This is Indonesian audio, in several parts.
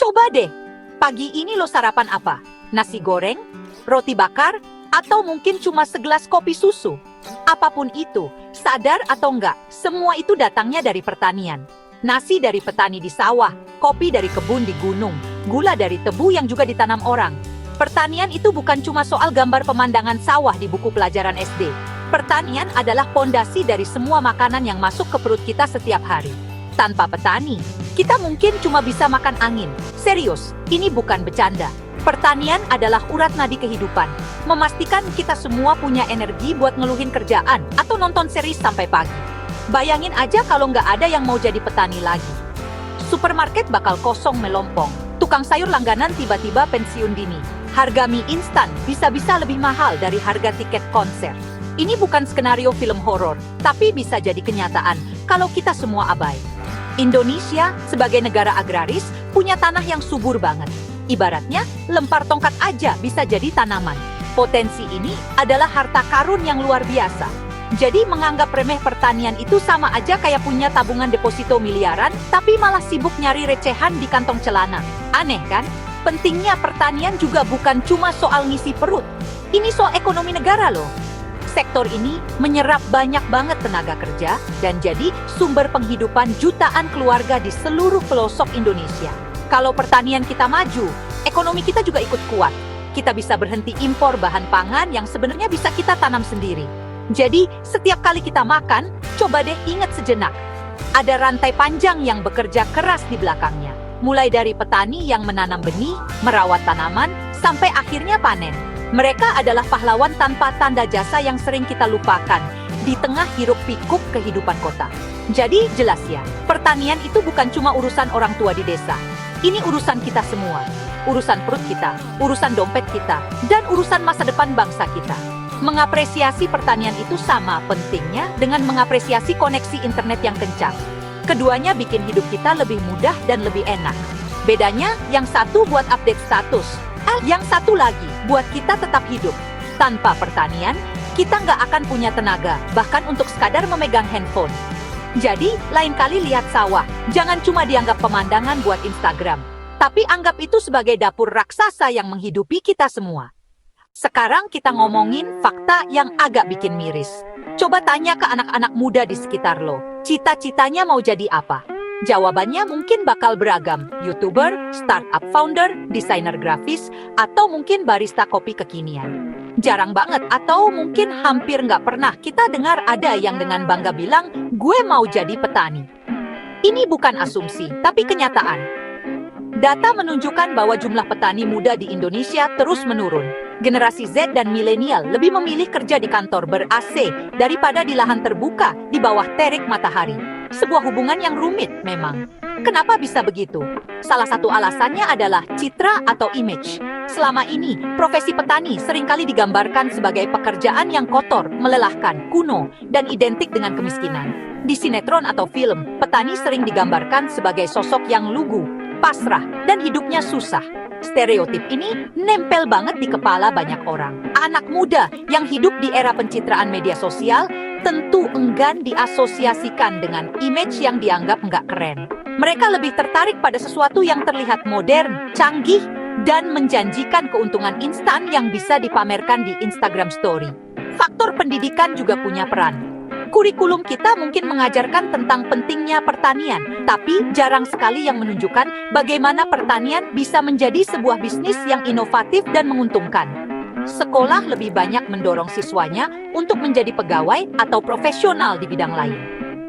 Coba deh, pagi ini lo sarapan apa? Nasi goreng, roti bakar, atau mungkin cuma segelas kopi susu? Apapun itu, sadar atau enggak, semua itu datangnya dari pertanian. Nasi dari petani di sawah, kopi dari kebun di gunung, gula dari tebu yang juga ditanam orang. Pertanian itu bukan cuma soal gambar pemandangan sawah di buku pelajaran SD. Pertanian adalah pondasi dari semua makanan yang masuk ke perut kita setiap hari. Tanpa petani, kita mungkin cuma bisa makan angin. Serius, ini bukan bercanda. Pertanian adalah urat nadi kehidupan. Memastikan kita semua punya energi buat ngeluhin kerjaan atau nonton series sampai pagi. Bayangin aja kalau nggak ada yang mau jadi petani lagi. Supermarket bakal kosong melompong. Tukang sayur langganan tiba-tiba pensiun dini. Harga mie instan bisa-bisa lebih mahal dari harga tiket konser. Ini bukan skenario film horor, tapi bisa jadi kenyataan kalau kita semua abai. Indonesia, sebagai negara agraris, punya tanah yang subur banget. Ibaratnya, lempar tongkat aja bisa jadi tanaman. Potensi ini adalah harta karun yang luar biasa. Jadi menganggap remeh pertanian itu sama aja kayak punya tabungan deposito miliaran, tapi malah sibuk nyari recehan di kantong celana. Aneh kan? Pentingnya pertanian juga bukan cuma soal ngisi perut. Ini soal ekonomi negara loh. Sektor ini menyerap banyak banget tenaga kerja dan jadi sumber penghidupan jutaan keluarga di seluruh pelosok Indonesia. Kalau pertanian kita maju, ekonomi kita juga ikut kuat. Kita bisa berhenti impor bahan pangan yang sebenarnya bisa kita tanam sendiri. Jadi, setiap kali kita makan, coba deh ingat sejenak. Ada rantai panjang yang bekerja keras di belakangnya. Mulai dari petani yang menanam benih, merawat tanaman, sampai akhirnya panen. Mereka adalah pahlawan tanpa tanda jasa yang sering kita lupakan di tengah hiruk-pikuk kehidupan kota. Jadi jelas ya, pertanian itu bukan cuma urusan orang tua di desa. Ini urusan kita semua. Urusan perut kita, urusan dompet kita, dan urusan masa depan bangsa kita. Mengapresiasi pertanian itu sama pentingnya dengan mengapresiasi koneksi internet yang kencang. Keduanya bikin hidup kita lebih mudah dan lebih enak. Bedanya, yang satu buat update status, yang satu lagi buat kita tetap hidup. Tanpa pertanian, kita nggak akan punya tenaga, bahkan untuk sekadar memegang handphone. Jadi, lain kali lihat sawah, jangan cuma dianggap pemandangan buat Instagram, tapi anggap itu sebagai dapur raksasa yang menghidupi kita semua. Sekarang kita ngomongin fakta yang agak bikin miris. Coba tanya ke anak-anak muda di sekitar lo, cita-citanya mau jadi apa? Jawabannya mungkin bakal beragam, YouTuber, startup founder, desainer grafis, atau mungkin barista kopi kekinian. Jarang banget atau mungkin hampir nggak pernah kita dengar ada yang dengan bangga bilang, gue mau jadi petani. Ini bukan asumsi, tapi kenyataan. Data menunjukkan bahwa jumlah petani muda di Indonesia terus menurun. Generasi Z dan milenial lebih memilih kerja di kantor ber-AC daripada di lahan terbuka di bawah terik matahari. Sebuah hubungan yang rumit memang. Kenapa bisa begitu? Salah satu alasannya adalah citra atau image. Selama ini, profesi petani seringkali digambarkan sebagai pekerjaan yang kotor, melelahkan, kuno, dan identik dengan kemiskinan. Di sinetron atau film, petani sering digambarkan sebagai sosok yang lugu, pasrah, dan hidupnya susah. Stereotip ini nempel banget di kepala banyak orang. Anak muda yang hidup di era pencitraan media sosial tentu enggan diasosiasikan dengan image yang dianggap nggak keren. Mereka lebih tertarik pada sesuatu yang terlihat modern, canggih, dan menjanjikan keuntungan instan yang bisa dipamerkan di Instagram Story. Faktor pendidikan juga punya peran. Kurikulum kita mungkin mengajarkan tentang pentingnya pertanian, tapi jarang sekali yang menunjukkan bagaimana pertanian bisa menjadi sebuah bisnis yang inovatif dan menguntungkan. Sekolah lebih banyak mendorong siswanya untuk menjadi pegawai atau profesional di bidang lain.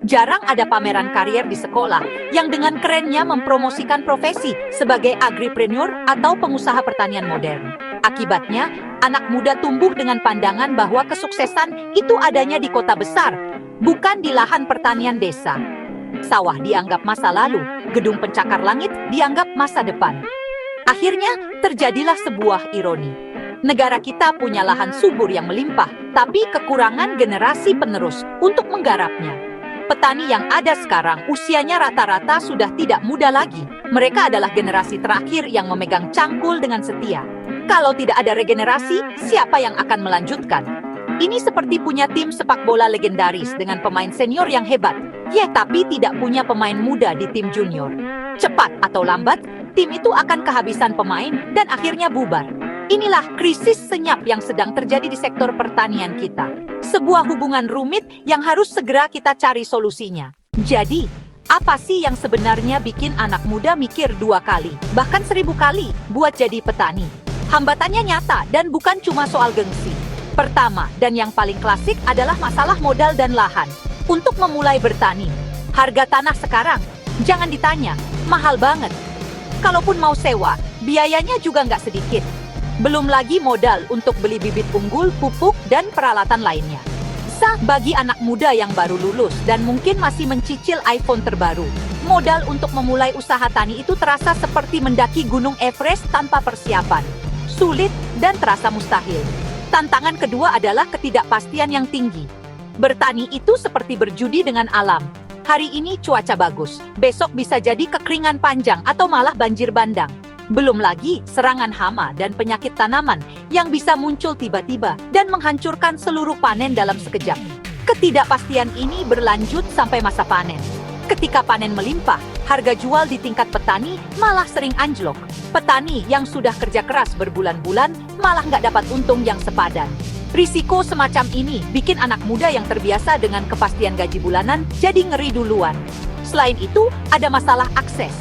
Jarang ada pameran karier di sekolah yang dengan kerennya mempromosikan profesi sebagai agripreneur atau pengusaha pertanian modern. Akibatnya, anak muda tumbuh dengan pandangan bahwa kesuksesan itu adanya di kota besar, bukan di lahan pertanian desa. Sawah dianggap masa lalu, gedung pencakar langit dianggap masa depan. Akhirnya, terjadilah sebuah ironi. Negara kita punya lahan subur yang melimpah, tapi kekurangan generasi penerus untuk menggarapnya. Petani yang ada sekarang usianya rata-rata sudah tidak muda lagi. Mereka adalah generasi terakhir yang memegang cangkul dengan setia. Kalau tidak ada regenerasi, siapa yang akan melanjutkan? Ini seperti punya tim sepak bola legendaris dengan pemain senior yang hebat, tapi tidak punya pemain muda di tim junior. Cepat atau lambat, Tim itu akan kehabisan pemain dan akhirnya bubar. Inilah krisis senyap yang sedang terjadi di sektor pertanian kita. Sebuah hubungan rumit yang harus segera kita cari solusinya. Jadi, apa sih yang sebenarnya bikin anak muda mikir 2 kali, bahkan 1000 kali, buat jadi petani? Hambatannya nyata dan bukan cuma soal gengsi. Pertama, dan yang paling klasik adalah masalah modal dan lahan. Untuk memulai bertani, harga tanah sekarang, jangan ditanya, mahal banget. Kalaupun mau sewa, biayanya juga nggak sedikit. Belum lagi modal untuk beli bibit unggul, pupuk, dan peralatan lainnya. Bagi anak muda yang baru lulus dan mungkin masih mencicil iPhone terbaru, modal untuk memulai usaha tani itu terasa seperti mendaki Gunung Everest tanpa persiapan. Sulit dan terasa mustahil. Tantangan kedua adalah ketidakpastian yang tinggi. Bertani itu seperti berjudi dengan alam. Hari ini cuaca bagus, besok bisa jadi kekeringan panjang atau malah banjir bandang. Belum lagi serangan hama dan penyakit tanaman yang bisa muncul tiba-tiba dan menghancurkan seluruh panen dalam sekejap. Ketidakpastian ini berlanjut sampai masa panen. Ketika panen melimpah, harga jual di tingkat petani malah sering anjlok. Petani yang sudah kerja keras berbulan-bulan malah nggak dapat untung yang sepadan. Risiko semacam ini bikin anak muda yang terbiasa dengan kepastian gaji bulanan jadi ngeri duluan. Selain itu, ada masalah akses.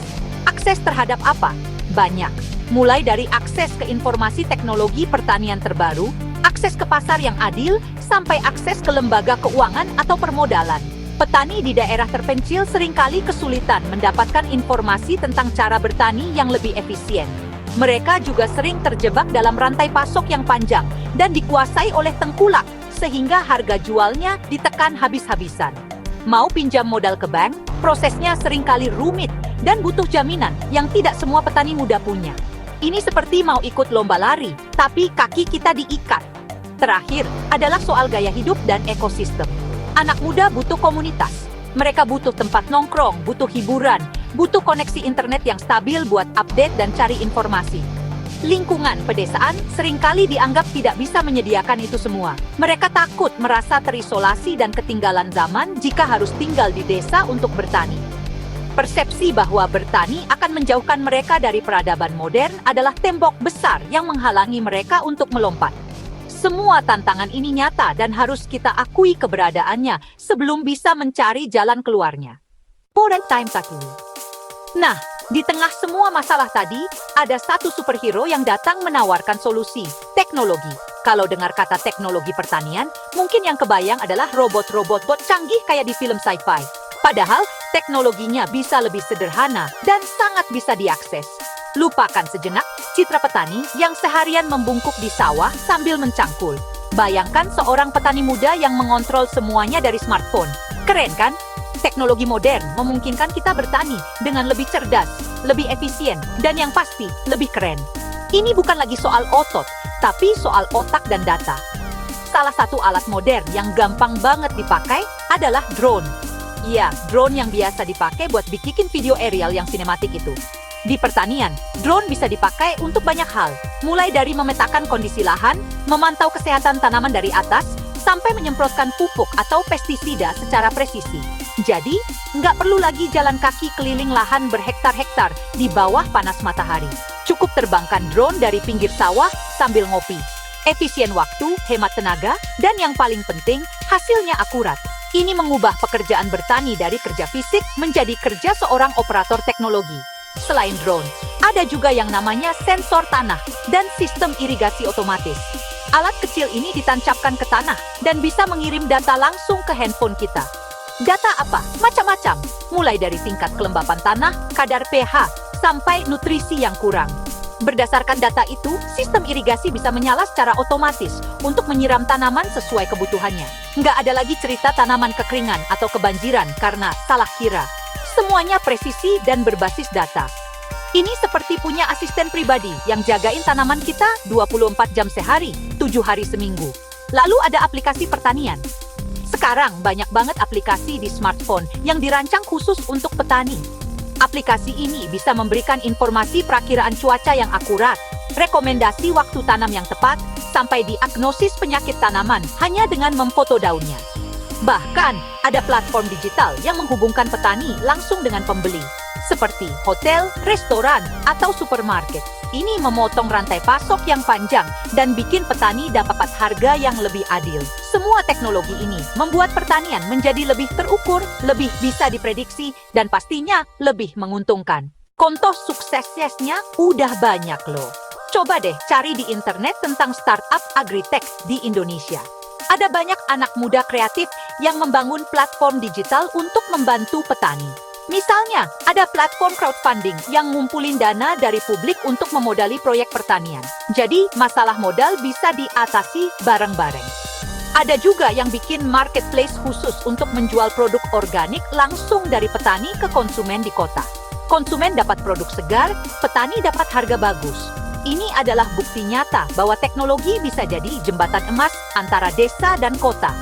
Akses terhadap apa? Banyak. Mulai dari akses ke informasi teknologi pertanian terbaru, akses ke pasar yang adil, sampai akses ke lembaga keuangan atau permodalan. Petani di daerah terpencil seringkali kesulitan mendapatkan informasi tentang cara bertani yang lebih efisien. Mereka juga sering terjebak dalam rantai pasok yang panjang dan dikuasai oleh tengkulak, sehingga harga jualnya ditekan habis-habisan. Mau pinjam modal ke bank, prosesnya seringkali rumit dan butuh jaminan yang tidak semua petani muda punya. Ini seperti mau ikut lomba lari, tapi kaki kita diikat. Terakhir adalah soal gaya hidup dan ekosistem. Anak muda butuh komunitas. Mereka butuh tempat nongkrong, butuh hiburan, butuh koneksi internet yang stabil buat update dan cari informasi. Lingkungan pedesaan seringkali dianggap tidak bisa menyediakan itu semua. Mereka takut merasa terisolasi dan ketinggalan zaman jika harus tinggal di desa untuk bertani. Persepsi bahwa bertani akan menjauhkan mereka dari peradaban modern adalah tembok besar yang menghalangi mereka untuk melompat. Semua tantangan ini nyata dan harus kita akui keberadaannya sebelum bisa mencari jalan keluarnya. Poret time takini. Nah, di tengah semua masalah tadi, ada satu superhero yang datang menawarkan solusi, teknologi. Kalau dengar kata teknologi pertanian, mungkin yang kebayang adalah robot-robot bot canggih kayak di film sci-fi. Padahal, teknologinya bisa lebih sederhana dan sangat bisa diakses. Lupakan sejenak citra petani yang seharian membungkuk di sawah sambil mencangkul. Bayangkan seorang petani muda yang mengontrol semuanya dari smartphone. Keren kan? Teknologi modern memungkinkan kita bertani dengan lebih cerdas, lebih efisien, dan yang pasti, lebih keren. Ini bukan lagi soal otot, tapi soal otak dan data. Salah satu alat modern yang gampang banget dipakai adalah drone. Iya, drone yang biasa dipakai buat bikin video aerial yang sinematik itu. Di pertanian, drone bisa dipakai untuk banyak hal, mulai dari memetakan kondisi lahan, memantau kesehatan tanaman dari atas, sampai menyemprotkan pupuk atau pestisida secara presisi. Jadi, nggak perlu lagi jalan kaki keliling lahan berhektar-hektar di bawah panas matahari. Cukup terbangkan drone dari pinggir sawah sambil ngopi. Efisien waktu, hemat tenaga, dan yang paling penting, hasilnya akurat. Ini mengubah pekerjaan bertani dari kerja fisik menjadi kerja seorang operator teknologi. Selain drone, ada juga yang namanya sensor tanah dan sistem irigasi otomatis. Alat kecil ini ditancapkan ke tanah dan bisa mengirim data langsung ke handphone kita. Data apa? Macam-macam, mulai dari tingkat kelembapan tanah, kadar pH, sampai nutrisi yang kurang. Berdasarkan data itu, sistem irigasi bisa menyala secara otomatis untuk menyiram tanaman sesuai kebutuhannya. Nggak ada lagi cerita tanaman kekeringan atau kebanjiran karena salah kira. Semuanya presisi dan berbasis data. Ini seperti punya asisten pribadi yang jagain tanaman kita 24 jam sehari, 7 hari seminggu. Lalu ada aplikasi pertanian. Sekarang banyak banget aplikasi di smartphone yang dirancang khusus untuk petani. Aplikasi ini bisa memberikan informasi perakiraan cuaca yang akurat, rekomendasi waktu tanam yang tepat, sampai diagnosis penyakit tanaman hanya dengan memfoto daunnya. Bahkan, ada platform digital yang menghubungkan petani langsung dengan pembeli. seperti hotel, restoran, atau supermarket. Ini memotong rantai pasok yang panjang dan bikin petani dapat harga yang lebih adil. Semua teknologi ini membuat pertanian menjadi lebih terukur, lebih bisa diprediksi, dan pastinya lebih menguntungkan. Contoh suksesnya udah banyak loh. Coba deh cari di internet tentang startup agritech di Indonesia. Ada banyak anak muda kreatif yang membangun platform digital untuk membantu petani. Misalnya, ada platform crowdfunding yang ngumpulin dana dari publik untuk memodali proyek pertanian. Jadi, masalah modal bisa diatasi bareng-bareng. Ada juga yang bikin marketplace khusus untuk menjual produk organik langsung dari petani ke konsumen di kota. Konsumen dapat produk segar, petani dapat harga bagus. Ini adalah bukti nyata bahwa teknologi bisa jadi jembatan emas antara desa dan kota.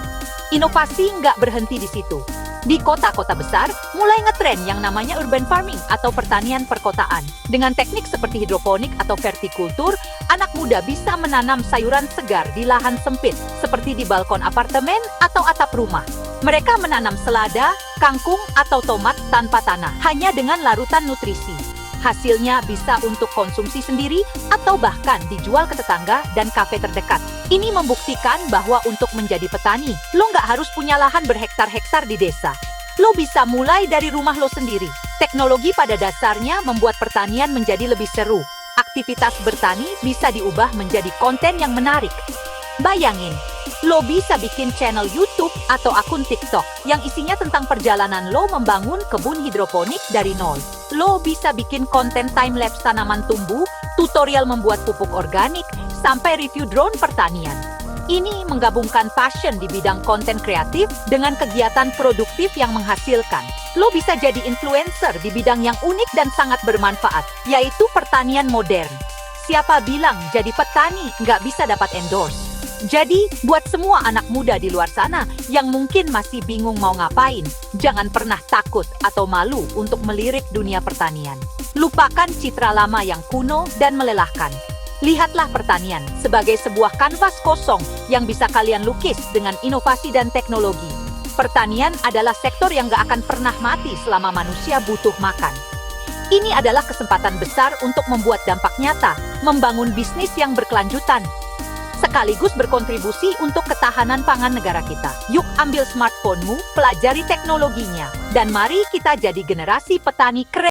Inovasi nggak berhenti di situ. Di kota-kota besar, mulai ngetren yang namanya urban farming atau pertanian perkotaan. Dengan teknik seperti hidroponik atau vertikultur, anak muda bisa menanam sayuran segar di lahan sempit, seperti di balkon apartemen atau atap rumah. Mereka menanam selada, kangkung, atau tomat tanpa tanah, hanya dengan larutan nutrisi. Hasilnya bisa untuk konsumsi sendiri atau bahkan dijual ke tetangga dan kafe terdekat. Ini membuktikan bahwa untuk menjadi petani, lo nggak harus punya lahan berhektar-hektar di desa. Lo bisa mulai dari rumah lo sendiri. Teknologi pada dasarnya membuat pertanian menjadi lebih seru. Aktivitas bertani bisa diubah menjadi konten yang menarik. Bayangin, lo bisa bikin channel YouTube atau akun TikTok yang isinya tentang perjalanan lo membangun kebun hidroponik dari nol. Lo bisa bikin konten time-lapse tanaman tumbuh, tutorial membuat pupuk organik, sampai review drone pertanian. Ini menggabungkan passion di bidang konten kreatif dengan kegiatan produktif yang menghasilkan. Lo bisa jadi influencer di bidang yang unik dan sangat bermanfaat, yaitu pertanian modern. Siapa bilang jadi petani nggak bisa dapat endorse? Jadi, buat semua anak muda di luar sana yang mungkin masih bingung mau ngapain, jangan pernah takut atau malu untuk melirik dunia pertanian. Lupakan citra lama yang kuno dan melelahkan. Lihatlah pertanian sebagai sebuah kanvas kosong yang bisa kalian lukis dengan inovasi dan teknologi. Pertanian adalah sektor yang gak akan pernah mati selama manusia butuh makan. Ini adalah kesempatan besar untuk membuat dampak nyata, membangun bisnis yang berkelanjutan, sekaligus berkontribusi untuk ketahanan pangan negara kita. Yuk ambil smartphone-mu, pelajari teknologinya, dan mari kita jadi generasi petani keren.